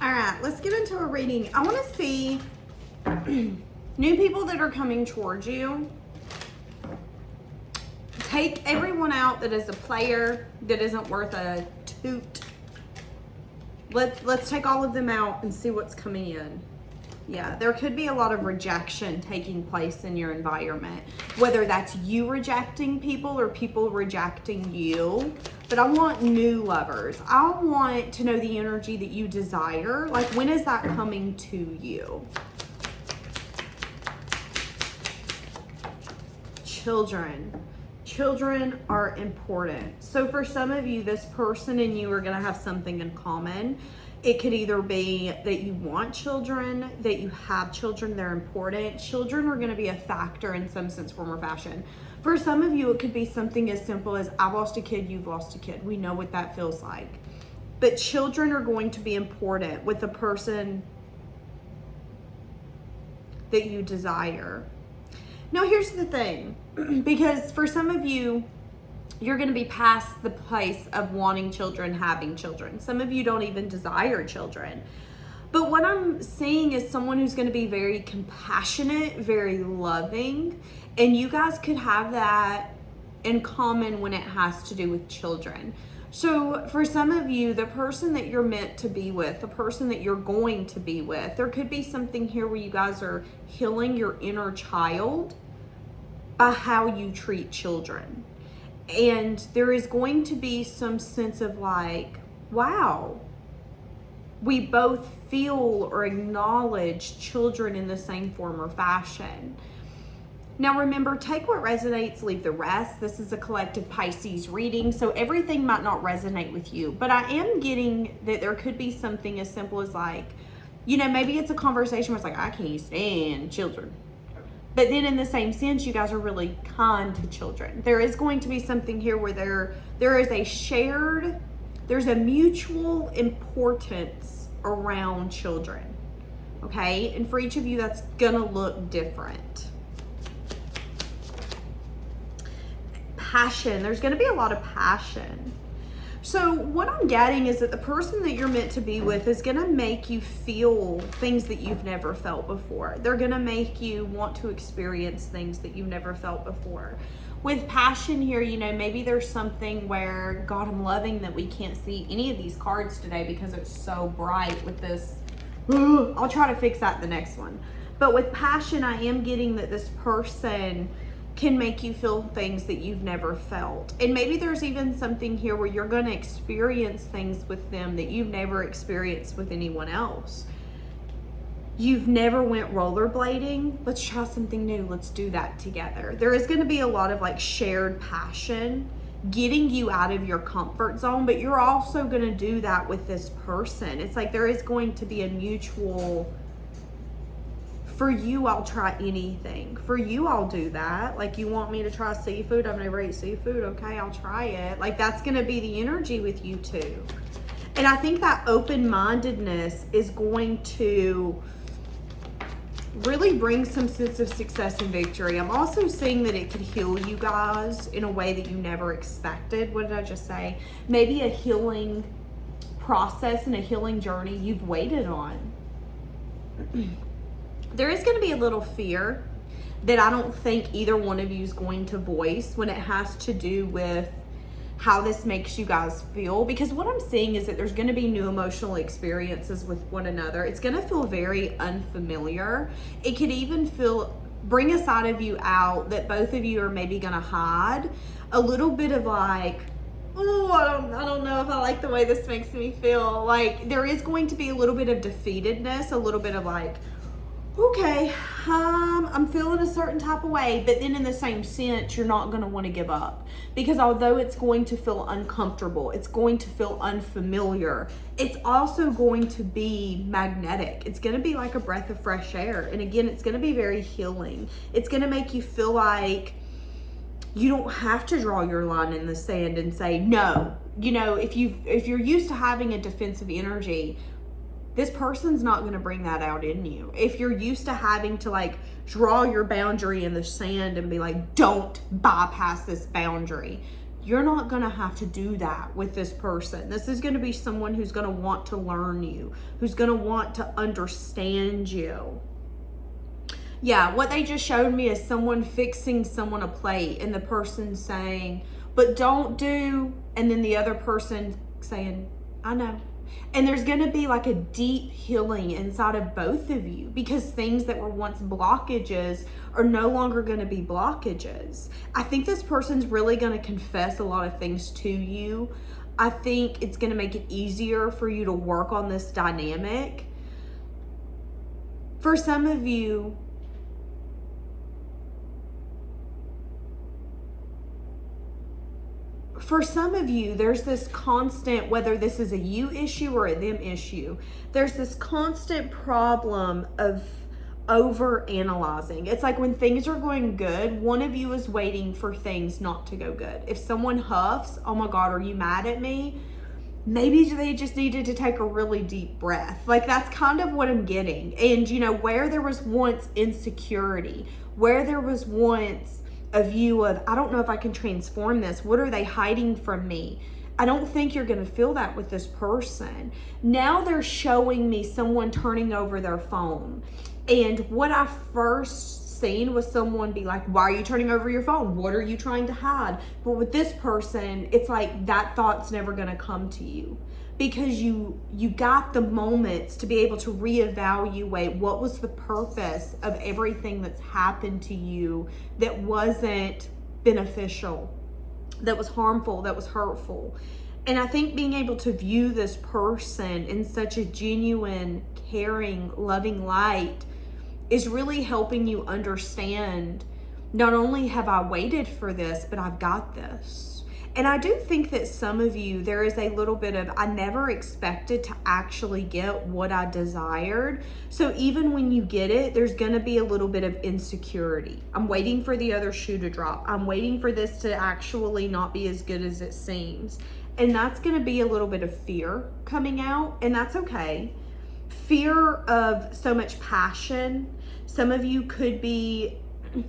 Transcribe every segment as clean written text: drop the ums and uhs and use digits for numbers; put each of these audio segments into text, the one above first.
All right, let's get into a reading. I want to see new people that are coming towards you. Take everyone out that is a player, that isn't worth a toot. Let's take all of them out and see what's coming in. Yeah, there could be a lot of rejection taking place in your environment, whether that's you rejecting people or people rejecting you. But I want new lovers. I want to know the energy that you desire. Like, when is that coming to you? Children. Children are important. So for some of you, this person and you are going to have something in common. It could either be that you want children, that you have children, they're important. Children are going to be a factor in some sense, form, or fashion. For some of you, it could be something as simple as, I've lost a kid, you've lost a kid. We know what that feels like. But children are going to be important with the person that you desire. Now, here's the thing, because for some of you, you're going to be past the place of wanting children, having children. Some of you don't even desire children. But what I'm seeing is someone who's going to be very compassionate, very loving, and you guys could have that in common when it has to do with children. So for some of you, the person that you're meant to be with, the person that you're going to be with, there could be something here where you guys are healing your inner child by how you treat children. And there is going to be some sense of like, wow, we both feel or acknowledge children in the same form or fashion. Now remember, take what resonates, leave the rest. This is a collective Pisces reading, so everything might not resonate with you. But I am getting that there could be something as simple as like, you know, maybe it's a conversation where it's like, I can't stand children. But then in the same sense, you guys are really kind to children. There is going to be something here where there is a shared, there's a mutual importance around children, okay? And for each of you, that's gonna look different. Passion, there's gonna be a lot of passion. So what I'm getting is that the person that you're meant to be with is going to make you feel things that you've never felt before. They're going to make you want to experience things that you've never felt before. With passion here, you know, maybe there's something where, God, I'm loving that we can't see any of these cards today because it's so bright with this. I'll try to fix that the next one. But with passion, I am getting that this person can make you feel things that you've never felt. And maybe there's even something here where you're going to experience things with them that you've never experienced with anyone else. You've never went rollerblading. Let's try something new. Let's do that together. There is going to be a lot of like shared passion getting you out of your comfort zone, but you're also going to do that with this person. It's like there is going to be a mutual, for you, I'll try anything. For you, I'll do that. Like, you want me to try seafood? I've never ate seafood. Okay, I'll try it. Like, that's going to be the energy with you too. And I think that open-mindedness is going to really bring some sense of success and victory. I'm also seeing that it could heal you guys in a way that you never expected. What did I just say? Maybe a healing process and a healing journey you've waited on. There is going to be a little fear that I don't think either one of you is going to voice when it has to do with how this makes you guys feel. Because what I'm seeing is that there's going to be new emotional experiences with one another. It's going to feel very unfamiliar. It could even bring a side of you out that both of you are maybe going to hide. A little bit of like, oh, I don't know if I like the way this makes me feel. Like, there is going to be a little bit of defeatedness, a little bit of like, okay, I'm feeling a certain type of way, but then in the same sense, you're not going to want to give up, because although it's going to feel uncomfortable, it's going to feel unfamiliar, it's also going to be magnetic. It's going to be like a breath of fresh air. And again, it's going to be very healing. It's going to make you feel like you don't have to draw your line in the sand and say no. You know, if you're used to having a defensive energy, this person's not going to bring that out in you. If you're used to having to like draw your boundary in the sand and be like, don't bypass this boundary, You're not going to have to do that with this person. This is going to be someone who's going to want to learn you, who's going to want to understand you. Yeah, what they just showed me is someone fixing someone a plate and the person saying, but don't do, and then the other person saying, I know. And there's going to be like a deep healing inside of both of you, because things that were once blockages are no longer going to be blockages. I think this person's really going to confess a lot of things to you. I think it's going to make it easier for you to work on this dynamic. For some of you, there's this constant, whether this is a you issue or a them issue, there's this constant problem of over analyzing. It's like when things are going good, one of you is waiting for things not to go good. If someone huffs, oh my God, are you mad at me? Maybe they just needed to take a really deep breath. Like, that's kind of what I'm getting. And you know, where there was once insecurity, where there was once a view of, I don't know if I can transform this. What are they hiding from me? I don't think you're going to feel that with this person. Now they're showing me someone turning over their phone. And what I first seen was someone be like, why are you turning over your phone? What are you trying to hide? But with this person, it's like that thought's never going to come to you, because you got the moments to be able to reevaluate what was the purpose of everything that's happened to you that wasn't beneficial, that was harmful, that was hurtful. And I think being able to view this person in such a genuine, caring, loving light is really helping you understand, not only have I waited for this, but I've got this. And I do think that some of you, there is a little bit of, I never expected to actually get what I desired. So even when you get it, there's going to be a little bit of insecurity. I'm waiting for the other shoe to drop. I'm waiting for this to actually not be as good as it seems. And that's going to be a little bit of fear coming out, and that's okay. Fear of so much passion. Some of you could be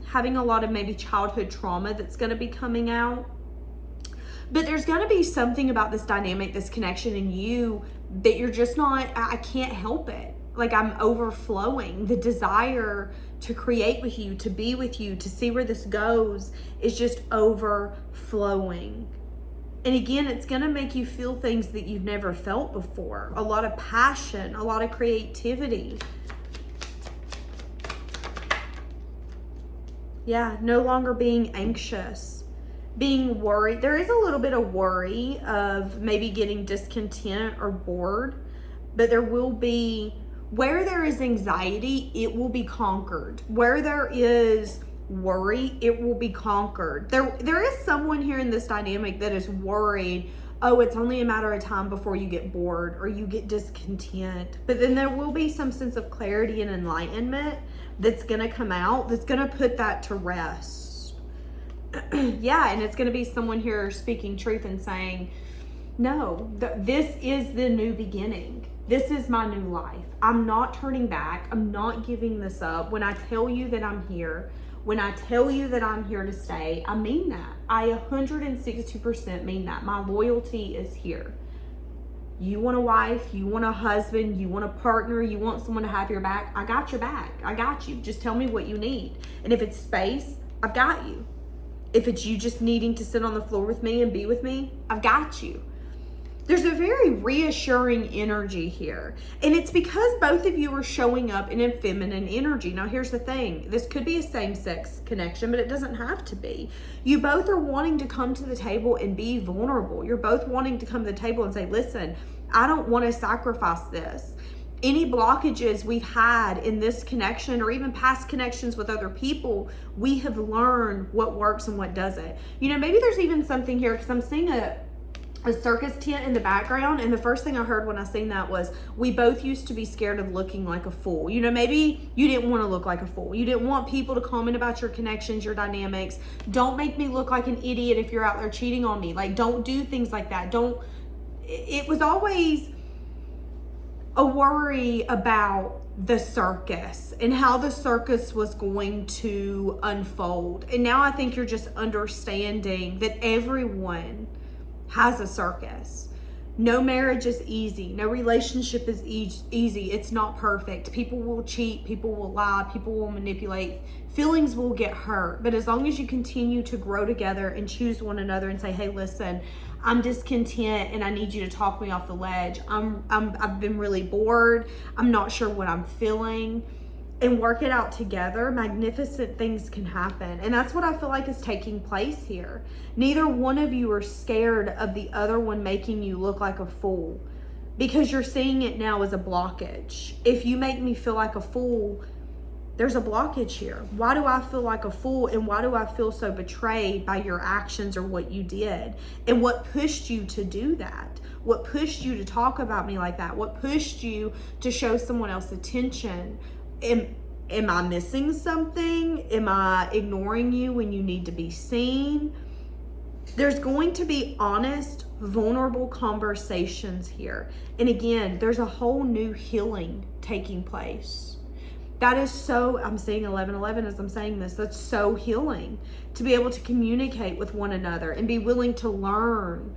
having a lot of maybe childhood trauma that's going to be coming out. But there's going to be something about this dynamic, this connection in you, that you're just not, I can't help it. Like, I'm overflowing. The desire to create with you, to be with you, to see where this goes is just overflowing. And again, it's going to make you feel things that you've never felt before. A lot of passion, a lot of creativity. Yeah, no longer being anxious, being worried. There is a little bit of worry of maybe getting discontent or bored, but there will be, where there is anxiety, it will be conquered. Where there is worry, it will be conquered. There is someone here in this dynamic that is worried, oh, it's only a matter of time before you get bored or you get discontent. But then there will be some sense of clarity and enlightenment that's going to come out, that's going to put that to rest. Yeah, and it's going to be someone here speaking truth and saying, no, this is the new beginning. This is my new life. I'm not turning back. I'm not giving this up. When I tell you that I'm here, when I tell you that I'm here to stay, I mean that. I 160% mean that. My loyalty is here. You want a wife, you want a husband, you want a partner, you want someone to have your back, I got your back. I got you. Just tell me what you need. And if it's space, I've got you. If it's you just needing to sit on the floor with me and be with me, I've got you. There's a very reassuring energy here. And it's because both of you are showing up in a feminine energy. Now, here's the thing. This could be a same-sex connection, but it doesn't have to be. You both are wanting to come to the table and be vulnerable. You're both wanting to come to the table and say, listen, I don't want to sacrifice this. Any blockages we've had in this connection or even past connections with other people, we have learned what works and what doesn't. You know, maybe there's even something here, because I'm seeing a circus tent in the background, and the first thing I heard when I seen that was, we both used to be scared of looking like a fool. You know, maybe you didn't want to look like a fool. You didn't want people to comment about your connections, your dynamics. Don't make me look like an idiot if you're out there cheating on me. Like, don't do things like that. It was always, a worry about the circus and how the circus was going to unfold. And now I think you're just understanding that everyone has a circus. No marriage is easy. No relationship is easy. It's not perfect. People will cheat. People will lie. People will manipulate. Feelings will get hurt. But as long as you continue to grow together and choose one another and say, hey, listen, I'm discontent and I need you to talk me off the ledge. I've been really bored. I'm not sure what I'm feeling. And work it out together, magnificent things can happen. And that's what I feel like is taking place here. Neither one of you are scared of the other one making you look like a fool, because you're seeing it now as a blockage. If you make me feel like a fool, there's a blockage here. Why do I feel like a fool, and why do I feel so betrayed by your actions or what you did? And what pushed you to do that? What pushed you to talk about me like that? What pushed you to show someone else attention? Am I missing something? Am I ignoring you when you need to be seen? There's going to be honest, vulnerable conversations here. And again, there's a whole new healing taking place. That is so, I'm saying 11:11 as I'm saying this, that's so healing to be able to communicate with one another and be willing to learn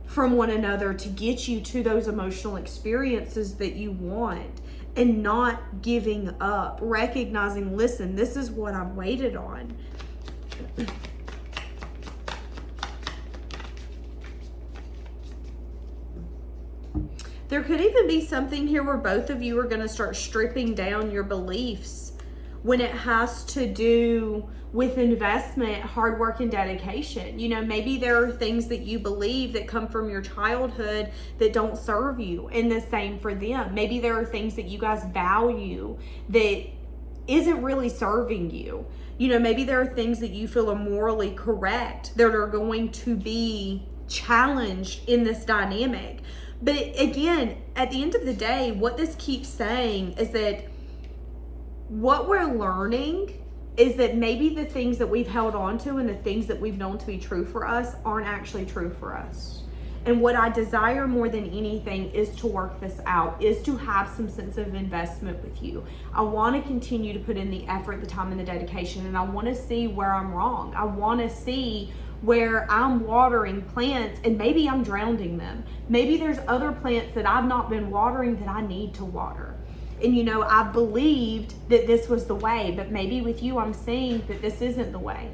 from one another to get you to those emotional experiences that you want. And not giving up, recognizing, listen, this is what I've waited on. There could even be something here where both of you are going to start stripping down your beliefs when it has to do with investment, hard work, and dedication. You know, maybe there are things that you believe that come from your childhood that don't serve you, and the same for them. Maybe there are things that you guys value that isn't really serving you. You know, maybe there are things that you feel are morally correct that are going to be challenged in this dynamic. But again, at the end of the day, what this keeps saying is that what we're learning is that maybe the things that we've held on to and the things that we've known to be true for us aren't actually true for us. And what I desire more than anything is to work this out, is to have some sense of investment with you. I want to continue to put in the effort, the time, and the dedication, and I want to see where I'm wrong. I want to see where I'm watering plants and maybe I'm drowning them. Maybe there's other plants that I've not been watering that I need to water. And you know, I believed that this was the way, but maybe with you, I'm seeing that this isn't the way.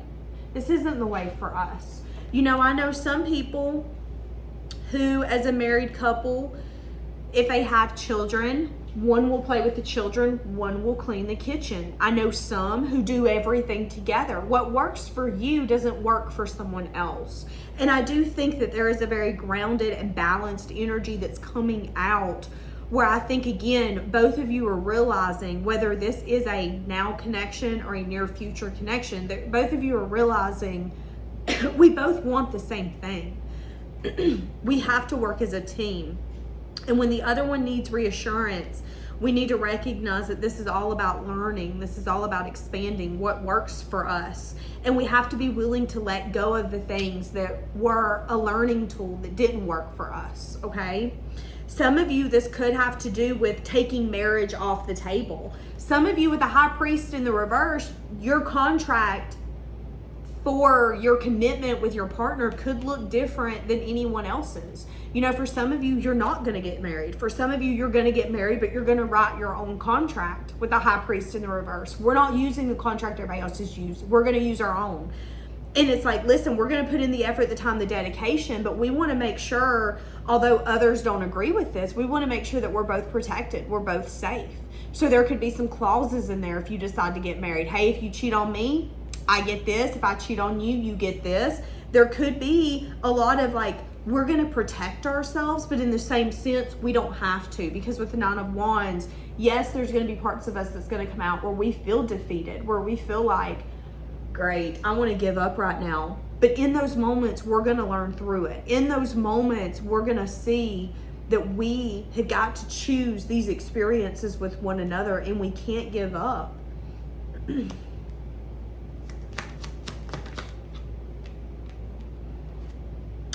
This isn't the way for us. You know, I know some people who, as a married couple, if they have children, one will play with the children, one will clean the kitchen. I know some who do everything together. What works for you doesn't work for someone else. And I do think that there is a very grounded and balanced energy that's coming out, where I think, again, both of you are realizing, whether this is a now connection or a near future connection, that both of you are realizing we both want the same thing. We have to work as a team. And when the other one needs reassurance, we need to recognize that this is all about learning. This is all about expanding what works for us. And we have to be willing to let go of the things that were a learning tool that didn't work for us, okay? Some of you, this could have to do with taking marriage off the table. Some of you with the High Priest in the reverse, your contract for your commitment with your partner could look different than anyone else's. You know, for some of you, you're not going to get married. For some of you, you're going to get married, but you're going to write your own contract with the High Priest in the reverse. We're not using the contract everybody else is using. We're going to use our own. And it's like, listen, we're going to put in the effort, the time, the dedication, but we want to make sure, although others don't agree with this, we want to make sure that we're both protected. We're both safe. So there could be some clauses in there if you decide to get married. Hey, if you cheat on me, I get this. If I cheat on you, you get this. There could be a lot of like, we're going to protect ourselves, but in the same sense, we don't have to, because with the Nine of Wands, yes, there's going to be parts of us that's going to come out where we feel defeated, where we feel like, great, I want to give up right now. But in those moments, we're going to learn through it. In those moments, we're going to see that we have got to choose these experiences with one another, and we can't give up.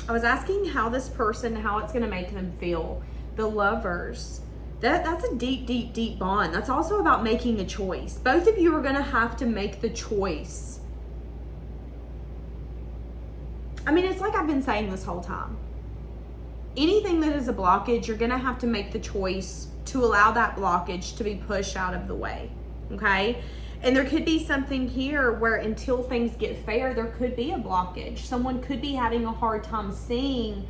I was asking how this person, how it's going to make them feel. The Lovers. That's a deep, deep, deep bond. That's also about making a choice. Both of you are going to have to make the choice. I mean, it's like I've been saying this whole time. Anything that is a blockage, you're going to have to make the choice to allow that blockage to be pushed out of the way. Okay? And there could be something here where until things get fair, there could be a blockage. Someone could be having a hard time seeing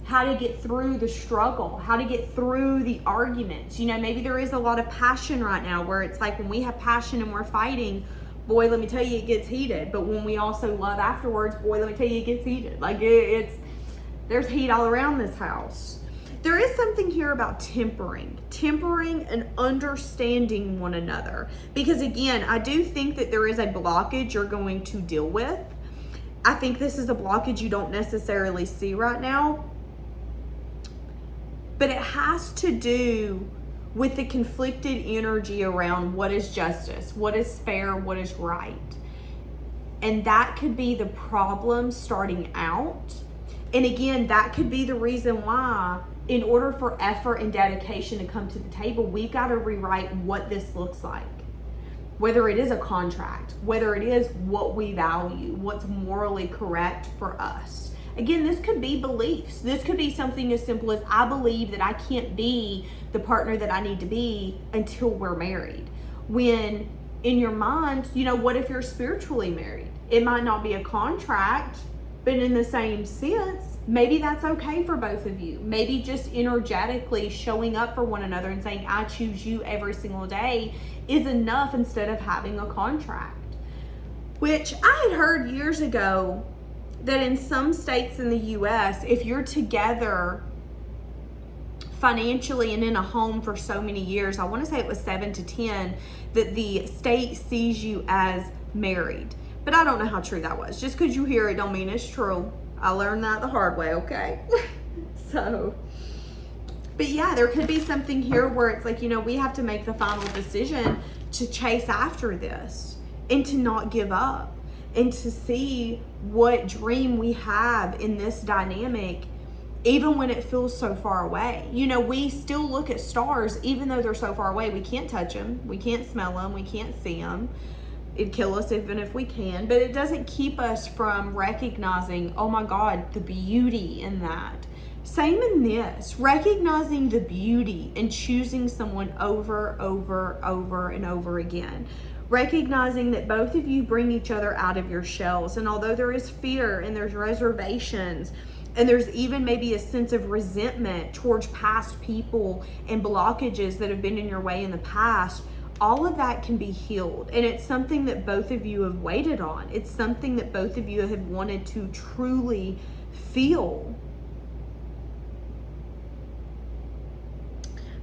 how to get through the struggle, how to get through the arguments. You know, maybe there is a lot of passion right now where it's like when we have passion and we're fighting, boy, let me tell you, it gets heated. But when we also love afterwards, boy, let me tell you, it gets heated. Like there's heat all around this house. There is something here about tempering and understanding one another. Because again, I do think that there is a blockage you're going to deal with. I think this is a blockage you don't necessarily see right now. But it has to do with the conflicted energy around what is justice, what is fair, what is right. And that could be the problem starting out. And again, that could be the reason why, in order for effort and dedication to come to the table, we've got to rewrite what this looks like. Whether it is a contract, whether it is what we value, what's morally correct for us. Again, this could be beliefs. This could be something as simple as I believe that I can't be the partner that I need to be until we're married. When in your mind, you know, what if you're spiritually married? It might not be a contract, but in the same sense, maybe that's okay for both of you. Maybe just energetically showing up for one another and saying, I choose you every single day is enough instead of having a contract. Which I had heard years ago that in some states in the US, if you're together financially and in a home for so many years, I want to say it was 7 to 10, that the state sees you as married. But I don't know how true that was. Just because you hear it don't mean it's true. I learned that the hard way, okay? But yeah, there could be something here where it's like, you know, we have to make the final decision to chase after this and to not give up and to see what dream we have in this dynamic, even when it feels so far away. You know, we still look at stars, even though they're so far away. We can't touch them. We can't smell them. We can't see them. It'd kill us even if we can, but it doesn't keep us from recognizing, oh my God, the beauty in that. Same in this, recognizing the beauty and choosing someone over and over again. Recognizing that both of you bring each other out of your shells. And although there is fear and there's reservations, and there's even maybe a sense of resentment towards past people and blockages that have been in your way in the past, all of that can be healed. And it's something that both of you have waited on. It's something that both of you have wanted to truly feel.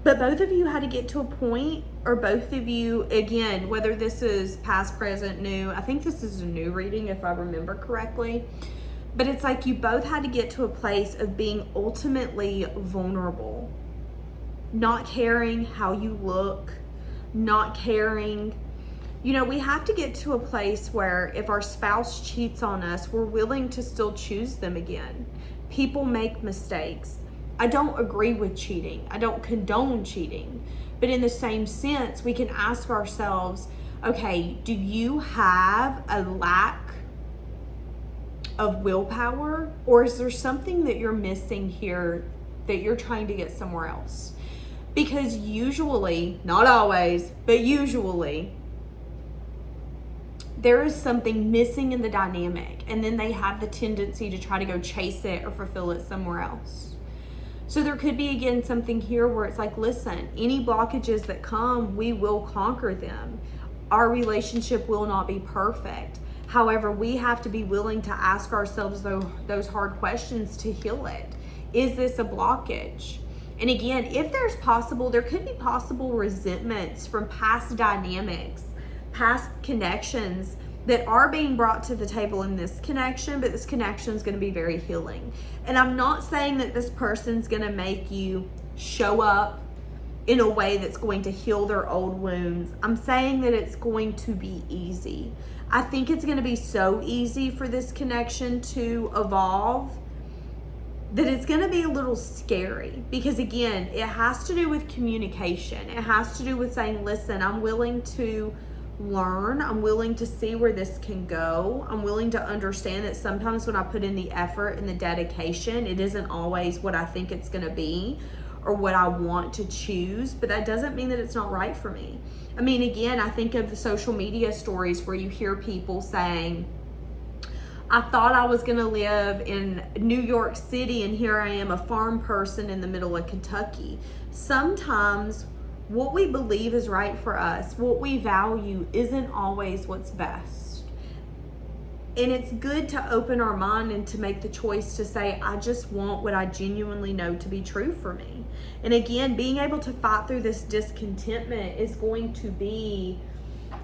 But both of you had to get to a point, or both of you, again, whether this is past, present, new, I think this is a new reading if I remember correctly, but it's like you both had to get to a place of being ultimately vulnerable, not caring how you look, not caring. You know, we have to get to a place where if our spouse cheats on us, we're willing to still choose them again. People make mistakes. I don't agree with cheating. I don't condone cheating. But in the same sense, we can ask ourselves, okay, do you have a lack of willpower? Or is there something that you're missing here that you're trying to get somewhere else? Because usually, not always, but usually, there is something missing in the dynamic, and then they have the tendency to try to go chase it or fulfill it somewhere else. So there could be, again, something here where it's like, listen, any blockages that come, we will conquer them. Our relationship will not be perfect. However, we have to be willing to ask ourselves those hard questions to heal it. Is this a blockage? And again, if there could be possible resentments from past dynamics, past connections that are being brought to the table in this connection, but this connection is going to be very healing. And I'm not saying that this person's going to make you show up in a way that's going to heal their old wounds. I'm saying that it's going to be easy. I think it's going to be so easy for this connection to evolve that it's going to be a little scary, because again, it has to do with communication. It has to do with saying, listen, I'm willing to learn. I'm willing to see where this can go. I'm willing to understand that sometimes when I put in the effort and the dedication, it isn't always what I think it's going to be or what I want to choose, but that doesn't mean that it's not right for me. I mean, again, I think of the social media stories where you hear people saying, I thought I was going to live in New York City and here I am, a farm person in the middle of Kentucky. Sometimes what we believe is right for us, what we value, isn't always what's best. And it's good to open our mind and to make the choice to say, I just want what I genuinely know to be true for me. And again, being able to fight through this discontentment is going to be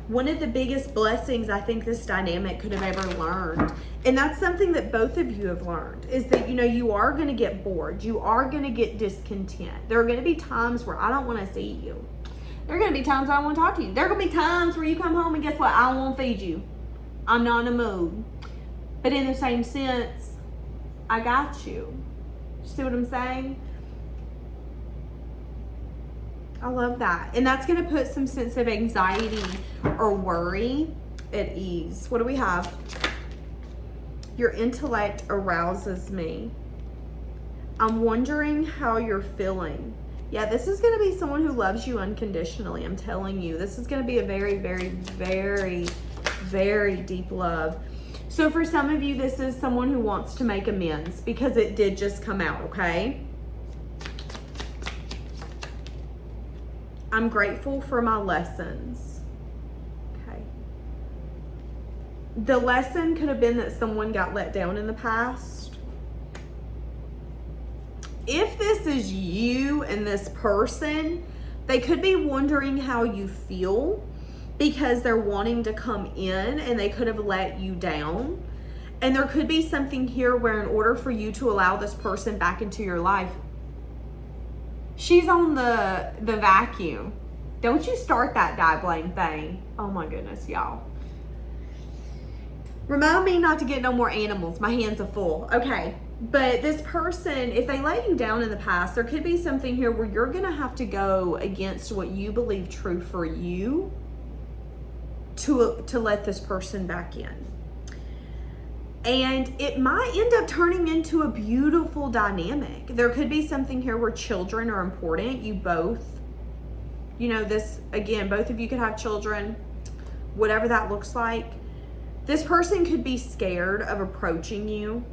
one of the biggest blessings I think this dynamic could have ever learned. And that's something that both of you have learned, is that, you are going to get bored. You are going to get discontent. There are going to be times where I don't want to see you. There are going to be times I don't want to talk to you. There are going to be times where you come home and guess what? I won't feed you. I'm not in a mood. But in the same sense, I got you. See what I'm saying? I love that. And that's going to put some sense of anxiety or worry at ease. What do we have? Your intellect arouses me. I'm wondering how you're feeling. Yeah, this is going to be someone who loves you unconditionally. I'm telling you, this is going to be a very, very, very, very deep love. So for some of you, this is someone who wants to make amends because it did just come out, okay? I'm grateful for my lessons. Okay. The lesson could have been that someone got let down in the past. If this is you and this person, they could be wondering how you feel because they're wanting to come in and they could have let you down. And there could be something here where in order for you to allow this person back into your life, she's on the vacuum. Don't you start that die blame thing. Oh my goodness, y'all. Remind me not to get no more animals. My hands are full. Okay. But this person, if they let you down in the past, there could be something here where you're going to have to go against what you believe true for you to let this person back in. And it might end up turning into a beautiful dynamic. There could be something here where children are important. You both, this, again, both of you could have children, whatever that looks like. This person could be scared of approaching you.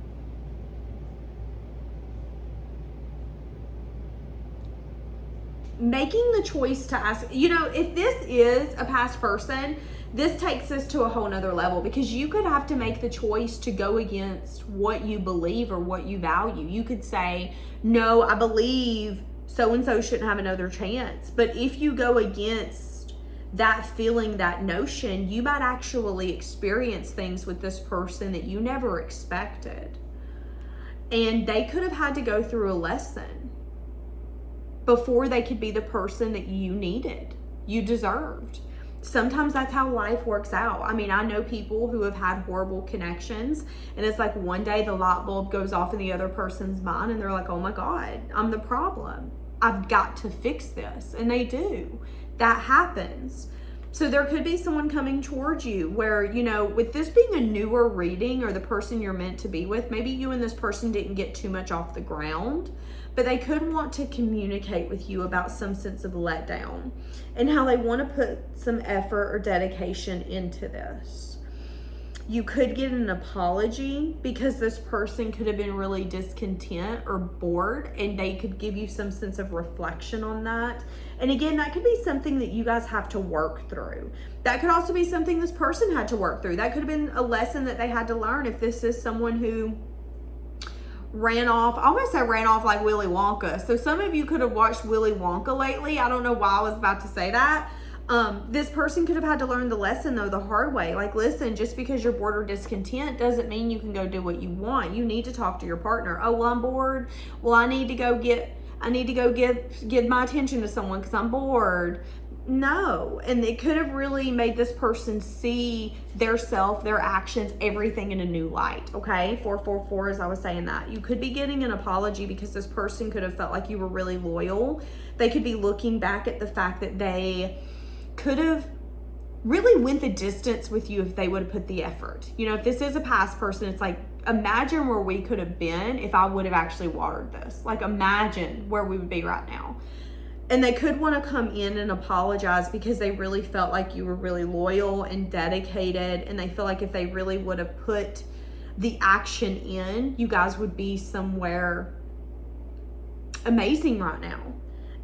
Making the choice to ask, if this is a past person, this takes us to a whole nother level, because you could have to make the choice to go against what you believe or what you value. You could say, no, I believe so-and-so shouldn't have another chance. But if you go against that feeling, that notion, you might actually experience things with this person that you never expected. And they could have had to go through a lesson before they could be the person that you needed, you deserved. Sometimes that's how life works out. I mean, I know people who have had horrible connections, and it's like one day the light bulb goes off in the other person's mind and they're like, oh my God, I'm the problem. I've got to fix this. And they do. That happens. So there could be someone coming towards you where, with this being a newer reading, or the person you're meant to be with, maybe you and this person didn't get too much off the ground, but they could want to communicate with you about some sense of letdown and how they want to put some effort or dedication into this. You could get an apology because this person could have been really discontent or bored, and they could give you some sense of reflection on that. And again, that could be something that you guys have to work through. That could also be something this person had to work through. That could have been a lesson that they had to learn. If this is someone who ran off, I almost said ran off like Willy Wonka. So some of you could have watched Willy Wonka lately. I don't know why I was about to say that. This person could have had to learn the lesson though the hard way. Like, listen, just because you're bored or discontent doesn't mean you can go do what you want. You need to talk to your partner. Oh, well, I'm bored. Well, I need to go give my attention to someone because I'm bored. No. And it could have really made this person see their self, their actions, everything in a new light. Okay, 444, as I was saying that. You could be getting an apology because this person could have felt like you were really loyal. They could be looking back at the fact that they could have really went the distance with you if they would have put the effort. You know, if this is a past person, it's like, imagine where we could have been if I would have actually watered this. Like, imagine where we would be right now. And they could want to come in and apologize because they really felt like you were really loyal and dedicated. And they feel like if they really would have put the action in, you guys would be somewhere amazing right now.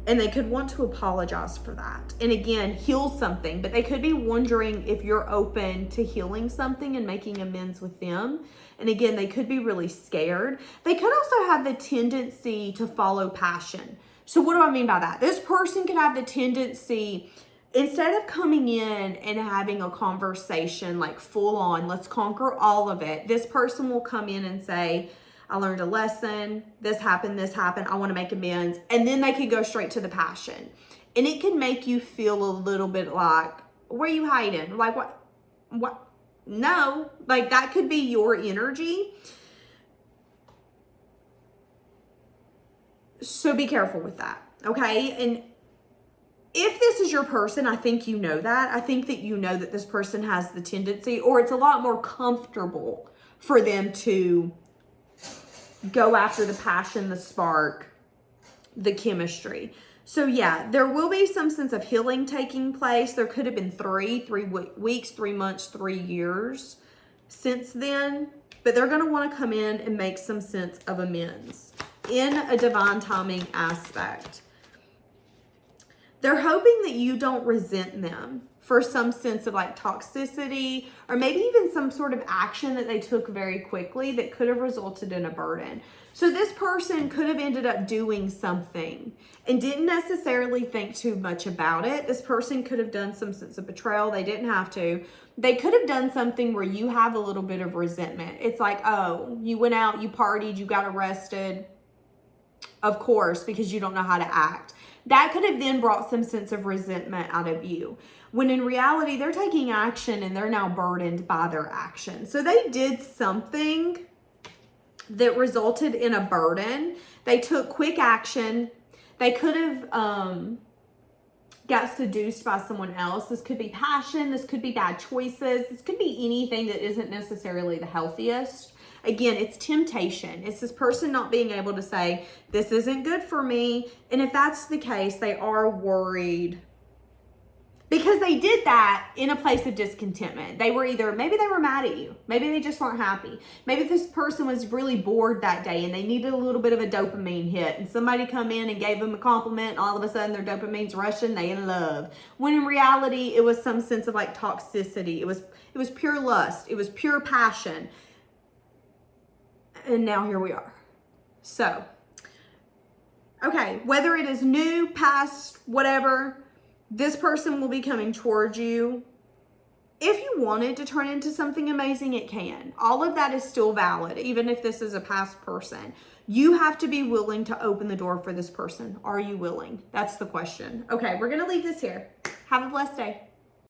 And they could want to apologize for that. And again, heal something. But they could be wondering if you're open to healing something and making amends with them. And again, they could be really scared. They could also have the tendency to follow passion. So what do I mean by that? This person could have the tendency, instead of coming in and having a conversation like full on, let's conquer all of it, this person will come in and say, I learned a lesson, this happened, I want to make amends. And then they could go straight to the passion. And it can make you feel a little bit like, where are you hiding? Like, what? No, like that could be your energy. So be careful with that, okay? And if this is your person, I think you know that. I think that you know that this person has the tendency, or it's a lot more comfortable for them to go after the passion, the spark, the chemistry. So yeah, there will be some sense of healing taking place. There could have been 3 weeks, 3 months, 3 years since then, but they're going to want to come in and make some sense of amends in a divine timing aspect. They're hoping that you don't resent them for some sense of like toxicity, or maybe even some sort of action that they took very quickly that could have resulted in a burden. So this person could have ended up doing something and didn't necessarily think too much about it. This person could have done some sense of betrayal. They didn't have to. They could have done something where you have a little bit of resentment. It's like, oh, you went out, you partied, you got arrested. Of course, because you don't know how to act. That could have then brought some sense of resentment out of you. When in reality, they're taking action and they're now burdened by their action. So they did something that resulted in a burden. They took quick action. They could have got seduced by someone else. This could be passion. This could be bad choices. This could be anything that isn't necessarily the healthiest. Again, it's temptation. It's this person not being able to say, this isn't good for me. And if that's the case, they are worried because they did that in a place of discontentment. They were either, maybe they were mad at you. Maybe they just weren't happy. Maybe this person was really bored that day and they needed a little bit of a dopamine hit, and somebody come in and gave them a compliment and all of a sudden their dopamine's rushing, they in love. When in reality, it was some sense of like toxicity. It was pure lust. It was pure passion. And now here we are. So, okay, whether it is new, past, whatever, this person will be coming towards you. If you want it to turn into something amazing, it can. All of that is still valid, even if this is a past person. You have to be willing to open the door for this person. Are you willing? That's the question. Okay, we're going to leave this here. Have a blessed day.